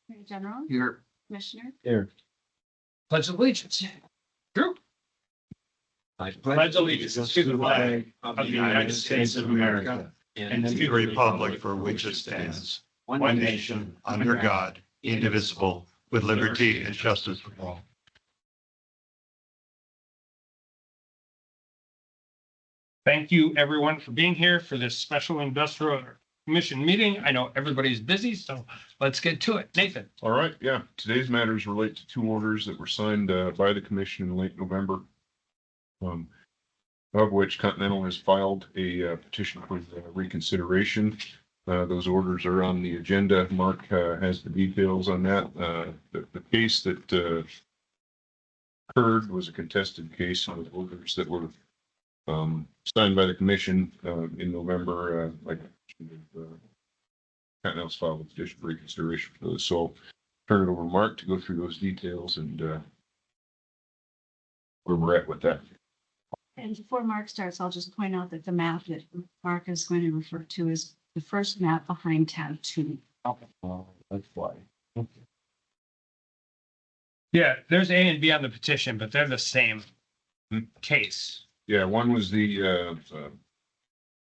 Attorney General, Here. Commissioner. Here. Pledge allegiance. Drew. I Pledge allegiance to the flag of the United States of America and to the republic for which it stands, one nation, under God, indivisible, with liberty and justice for all. Thank you, everyone, for being here for this special industrial commission meeting. I know everybody's busy, so let's get to it. Nathan. All right, yeah. Today's matters relate to two orders that were signed by the commission in late November, of which Continental has filed a petition for reconsideration. Those orders are on the agenda. Mark has the details on that. The case that occurred was a contested case with orders that were signed by the commission in November. Continental's filed a petition for reconsideration for those. So I'll turn it over to Mark to go through those details and where we're at with that. And before Mark starts, I'll just point out that the map that Mark is going to refer to is the first map behind tab 2. That's why. Yeah, there's A and B on the petition, but they're the same case. Yeah, one was the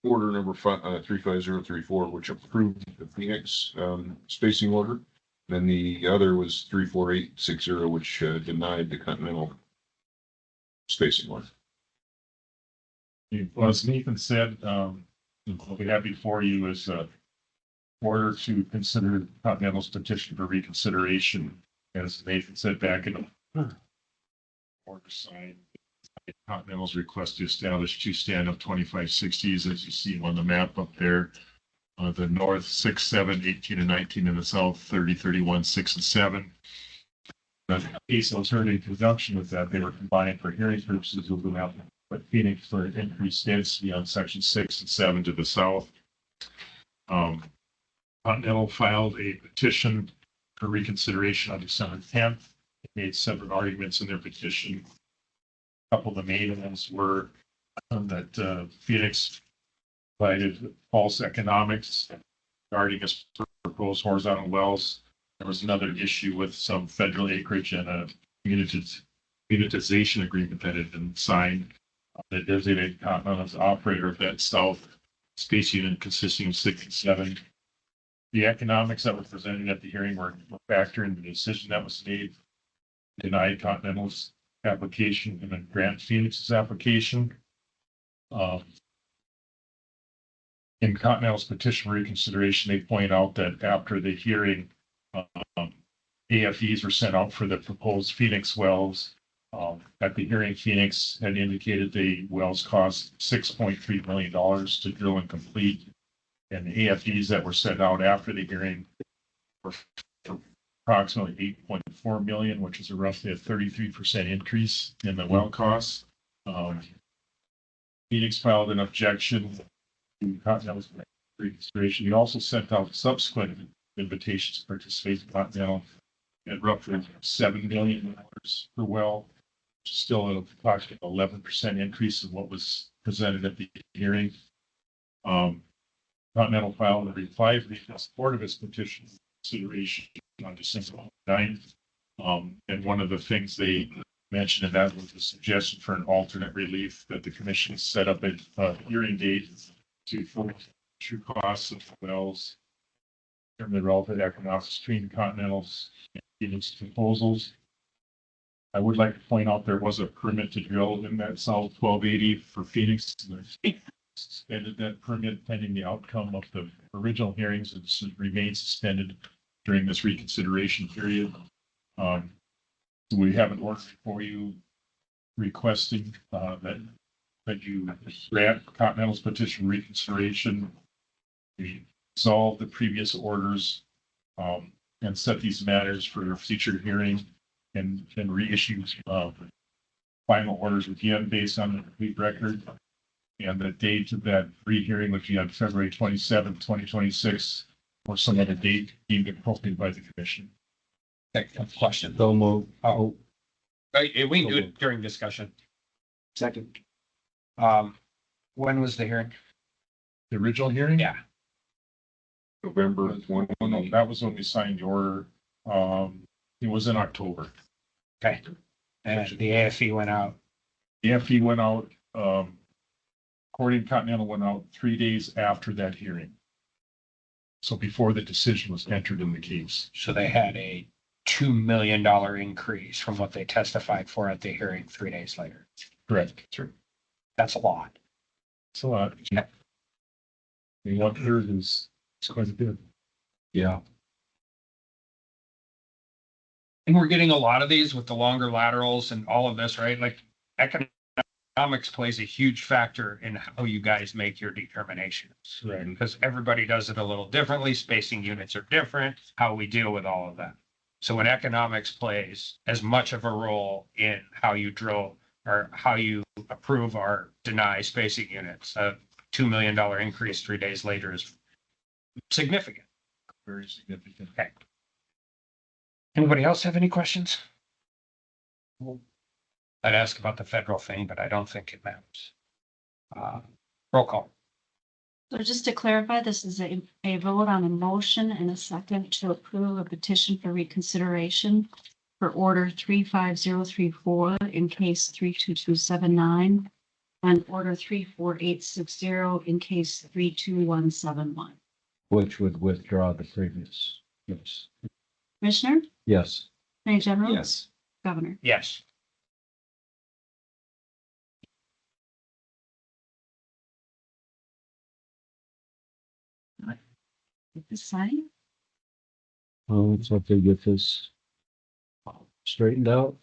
order number 35034, which approved the Phoenix spacing order. Then the other was 34860, which denied the Continental spacing order. Well, as Nathan said, what we have before you is order to consider Continental's petition for reconsideration. As Nathan said back in order signed, Continental's request to establish two stand-up 2560s, as you see on the map up there. The north 6, 7, 18, and 19, and the south 30, 31, 6, and 7. The case alternative in conjunction with that, they were combined for hearing purposes with the but Phoenix for increased density on section 6 and 7 to the south. Continental filed a petition for reconsideration on December 10th. They made separate arguments in their petition. A couple of the main ones were that Phoenix provided false economics regarding its proposed horizontal wells. There was another issue with some federal acreage and a unitization agreement that had been signed. That designated Continental as operator of that south space unit consisting of 6 and 7. The economics that were presented at the hearing were factored in the decision that was made, denied Continental's application and then grant Phoenix's application. In Continental's petition reconsideration, they point out that after the hearing, AFEs were sent out for the proposed Phoenix wells. At the hearing, Phoenix had indicated the wells cost $6.3 million to drill and complete. And the AFEs that were sent out after the hearing were approximately $8.4 million, which is roughly a 33% increase in the well costs. Phoenix filed an objection to Continental's reconsideration. He also sent out subsequent invitations to participate in Continental at roughly $7 million per well, which is still an approximately 11% increase in what was presented at the hearing. Continental filed a reply brief in support of its petition consideration on December 9th. And one of the things they mentioned in that was the suggestion for an alternate relief that the commission set up a hearing date to form true costs of wells, determine the relevant economics between Continental's and Phoenix proposals. I would like to point out there was a permit to drill in that south 1280 for Phoenix. Suspended that permit pending the outcome of the original hearings and remains suspended during this reconsideration period. We have an order for you requesting that you grant Continental's petition reconsideration, resolve the previous orders, and set these matters for future hearing, and reissue final orders again based on the complete record. And the date of that rehearing would be on February 27th, 2026, or some other date deemed appropriate by the commission. Question. So move. Oh, we can do it during discussion. Second. When was the hearing? The original hearing? Yeah. November 20. No, that was when we signed the order. It was in October. Okay. And the AFE went out. The FE went out, Corning Continental went out 3 days after that hearing. So before the decision was entered in the case. So they had a $2 million increase from what they testified for at the hearing 3 days later. Correct. Sure. That's a lot. It's a lot. Yeah. And 1/3 is quite a bit. Yeah. And we're getting a lot of these with the longer laterals and all of this, right? Like economics plays a huge factor in how you guys make your determinations. Right. Because everybody does it a little differently. Spacing units are different, how we deal with all of that. So when economics plays as much of a role in how you drill or how you approve or deny spacing units, a $2 million increase 3 days later is significant. Very significant. Okay. Anybody else have any questions? I'd ask about the federal thing, but I don't think it matters. Roll call. So just to clarify, this is a vote on a motion and a second to approve a petition for reconsideration for order 35034 in case 32279 and order 34860 in case 32171. Which would withdraw the previous. Yes. Commissioner, Yes. Attorney General. Yes. Governor. Yes. This sign. Well, let's hope they get this straightened out,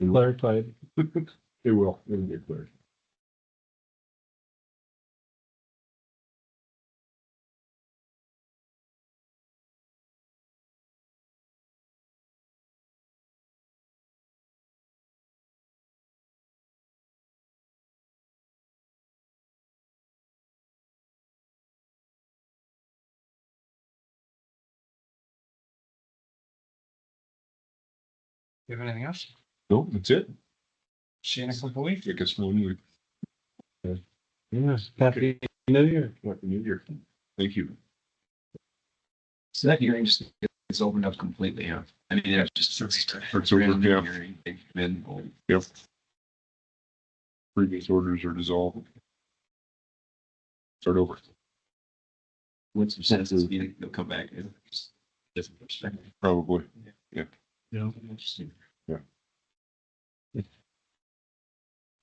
clarified. It will, it'll get clear. You have anything else? No, that's it. Shane, a couple weeks. I guess one would. Yes. Happy New Year. Happy New Year. Thank you. So that hearing just gets opened up completely, huh? I mean, there's just. It's over, yeah. Hearing, they come in, oh, Yep. Previous orders are dissolved. Start over. with some sense, they'll come back and just different perspective. Probably. Yeah. Interesting. All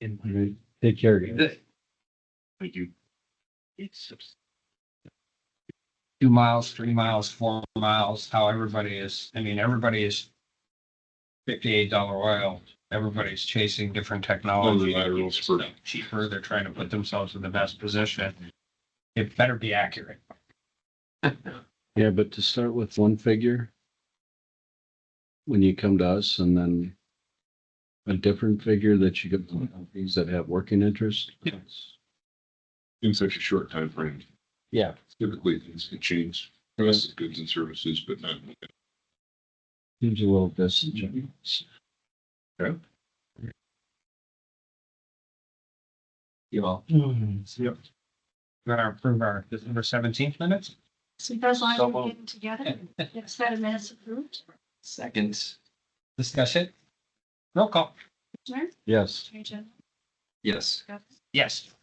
right. Take care. guys. Thank you. It's 2 miles, 3 miles, 4 miles, how everybody is, I mean, everybody is $58 oil. Everybody's chasing different technology. Longer laterals for- Cheaper. They're trying to put themselves in the best position. It better be accurate. Yeah, but to start with one figure, when you come to us, and then a different figure that you get from companies that have working interest. Yeah. In such a short time frame. Yeah. Typically, things can change. Price of goods and services, but not. Seems a little disingenuous. Yeah. You all. Yep. We're gonna approve our December 17th minutes? So you guys like So to moved. get together, get set of minutes approved. Second, Discuss it. Roll call. Commissioner, Yes. Attorney General. yes. Governor. Yes.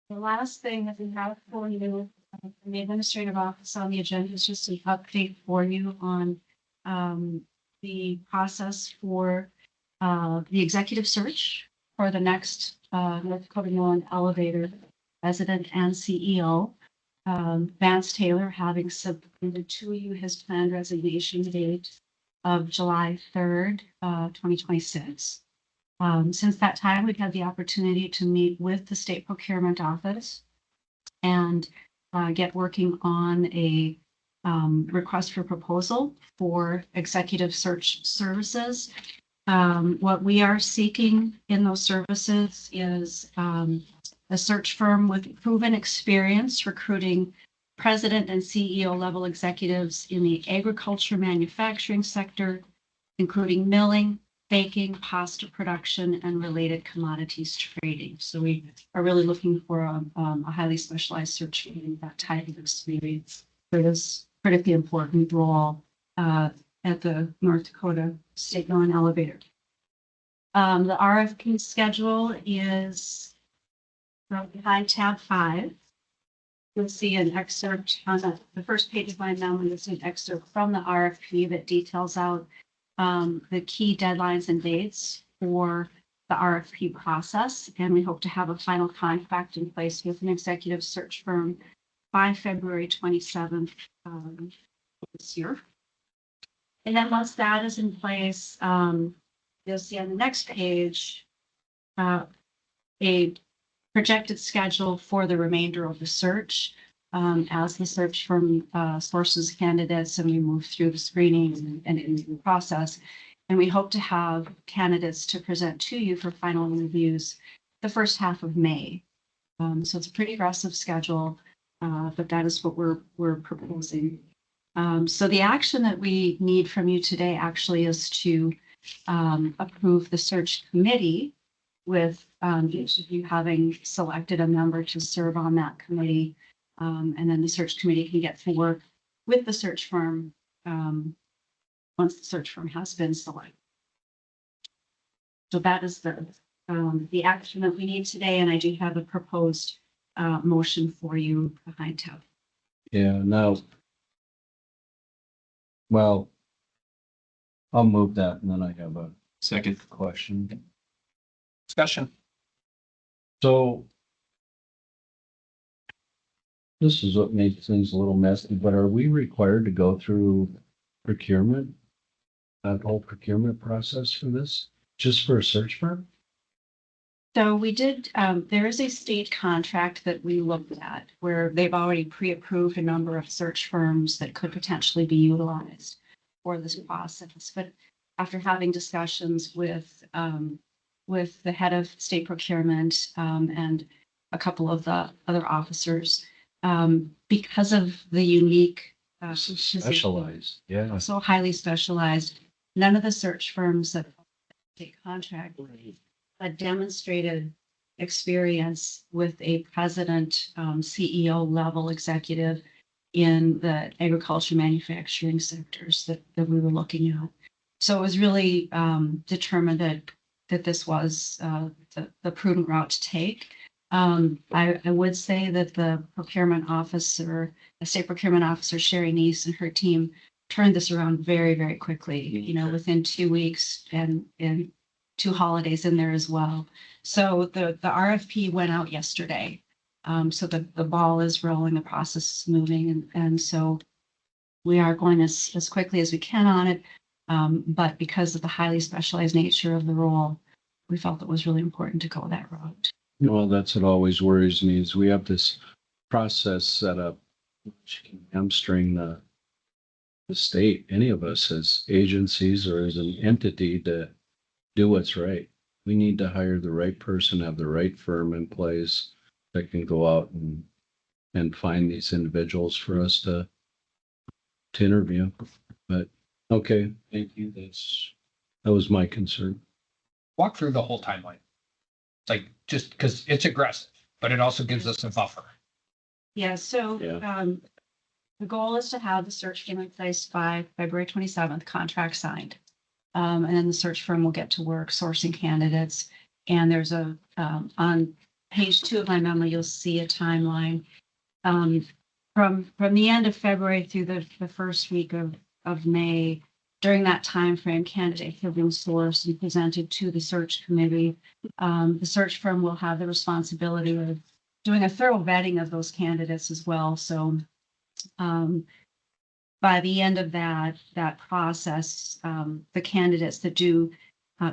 The last thing that we have for you from the administrative office on the agenda is just an update for you on the process for the executive search for the next North Dakota Mill Elevator president and CEO. Vance Taylor, having submitted to you his planned resignation date of July 3rd, 2026. Since that time, we've had the opportunity to meet with the state procurement office and get working on a request for proposal for executive search services. What we are seeking in those services is a search firm with proven experience recruiting president and CEO level executives in the agriculture manufacturing sector, including milling, baking, pasta production, and related commodities trading. So we are really looking for a highly specialized search firm with that type of experience for critically important role at the North Dakota State Mill and Elevator. The RFP schedule is behind tab 5. You'll see an excerpt on the first page of my memo. You'll see an excerpt from the RFP that details out the key deadlines and dates for the RFP process. And we hope to have a final contract in place with an executive search firm by February 27th this year. And then once that is in place, you'll see on the next page a projected schedule for the remainder of the search as the search firm sources candidates and we move through the screening and interview process. And we hope to have candidates to present to you for final interviews the first half of May. So it's a pretty aggressive schedule, but that is what we're proposing. So the action that we need from you today actually is to approve the search committee with each of you having selected a member to serve on that committee. And then the search committee can get to work with the search firm once the search firm has been selected. So that is the action that we need today. And I do have a proposed motion for you behind tab. Yeah, now. Well, I'll move that and then I have a Second. question. Discussion. So this is what makes things a little messy, but are we required to go through procurement? That whole procurement process for this, just for a search firm? So we did, there is a state contract that we looked at where they've already pre-approved a number of search firms that could potentially be utilized for this process. But after having discussions with the head of state procurement and a couple of the other officers, because of the unique This is specialized, yeah. so highly specialized, none of the search firms that take contract demonstrated experience with a president, CEO level executive in the agriculture manufacturing sectors that we were looking at. So it was really determined that this was the prudent route to take. I would say that the state procurement officer, Sherry Neese, and her team turned this around very, very quickly, within 2 weeks and 2 holidays in there as well. So the RFP went out yesterday. So the ball is rolling, the process is moving. And so we are going as quickly as we can on it. But because of the highly specialized nature of the role, we felt it was really important to go that route. Well, that's what always worries me is we have this process set up which can hamstring the state, any of us as agencies or as an entity to do what's right. We need to hire the right person, have the right firm in place that can go out and find these individuals for us to interview. But okay, thank you. That was my concern. Walk through the whole timeline. It's like, just because it's aggressive, but it also gives us a buffer. Yeah, so Yeah. the goal is to have the search firm in place by February 27th, contract signed. And then the search firm will get to work sourcing candidates. And there's on page 2 of my memo, you'll see a timeline from the end of February through the first week of May. During that time frame, candidates have been sourced and presented to the search committee. The search firm will have the responsibility of doing a thorough vetting of those candidates as well. So by the end of that process, the candidates that do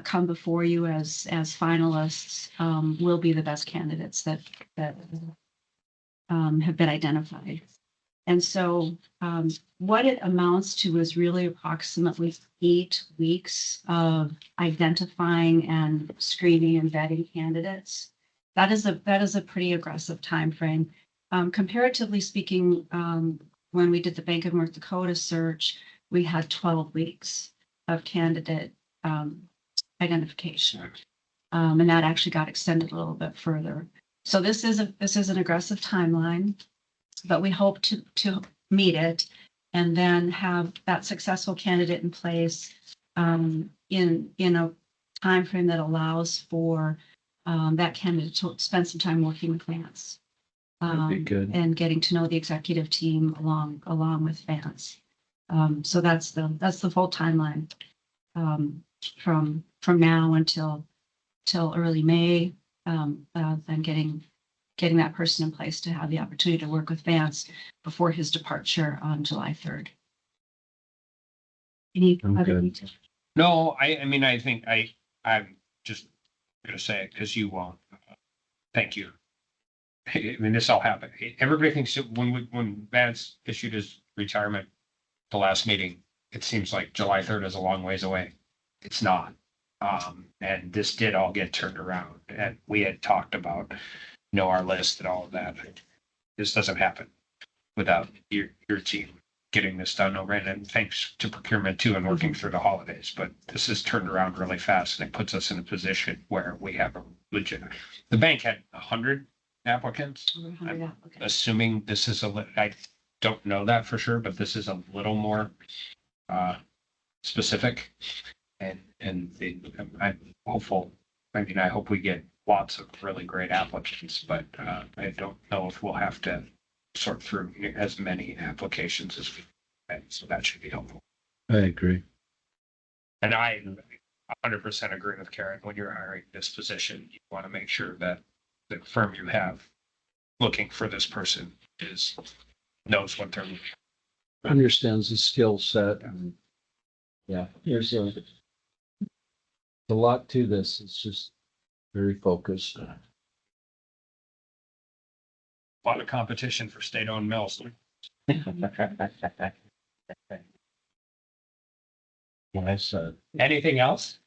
come before you as finalists will be the best candidates that have been identified. And so what it amounts to is really approximately 8 weeks of identifying and screening and vetting candidates. That is a pretty aggressive time frame. Comparatively speaking, when we did the Bank of North Dakota search, we had 12 weeks of candidate identification. And that actually got extended a little bit further. So this is an aggressive timeline, but we hope to meet it and then have that successful candidate in place in a timeframe that allows for that candidate to spend some time working with Vance. That'd be good. And getting to know the executive team along with Vance. So that's the full timeline from now until early May. Then getting that person in place to have the opportunity to work with Vance before his departure on July 3rd. Any I'm other good. details? No, I mean, I think I'm just gonna say it because you won't. Thank you. I mean, this all happened. Everybody thinks that when Vance issued his retirement, the last meeting, it seems like July 3rd is a long ways away. It's not. And this did all get turned around, and we had talked about, our list and all of that. This doesn't happen without your team getting this done over, and thanks to procurement too, and working through the holidays. But this is turned around really fast, and it puts us in a position where we have a legit. The bank had 100 applicants. Over 100 applicants. Assuming this is I don't know that for sure, but this is a little more specific. And I'm hopeful. I mean, I hope we get lots of really great applicants, but I don't know if we'll have to sort through as many applications as we can. So that should be helpful. I agree. And I 100% agree with Karen. When you're hiring this position, you want to make sure that the firm you have looking for this person knows what they're looking for. Understands the skill set and yeah, there's a lot to this. It's just very focused. A lot of competition for state-owned mills. I said, Anything else?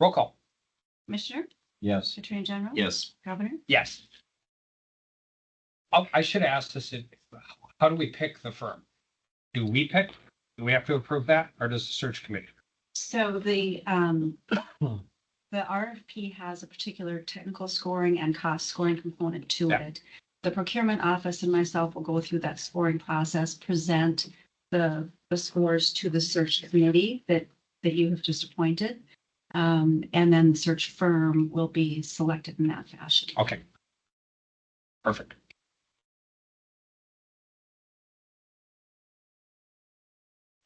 Roll call. Commissioner, yes. Attorney General. Yes. Governor. Yes. Oh, I should ask this, how do we pick the firm? Do we pick? Do we have to approve that, or does the search committee? So the RFP has a particular technical scoring and cost scoring component to Yeah. it. The procurement office and myself will go through that scoring process, present the scores to the search committee that you have just appointed. And then the search firm will be selected in that fashion. Okay. Perfect.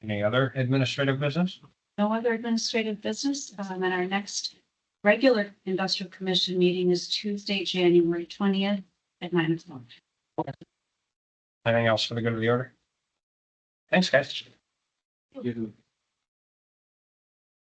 Any other administrative business? No other administrative business. And our next regular industrial commission meeting is Tuesday, January 20th at 9:00. Anything else for the good of the order? Thanks, guys. You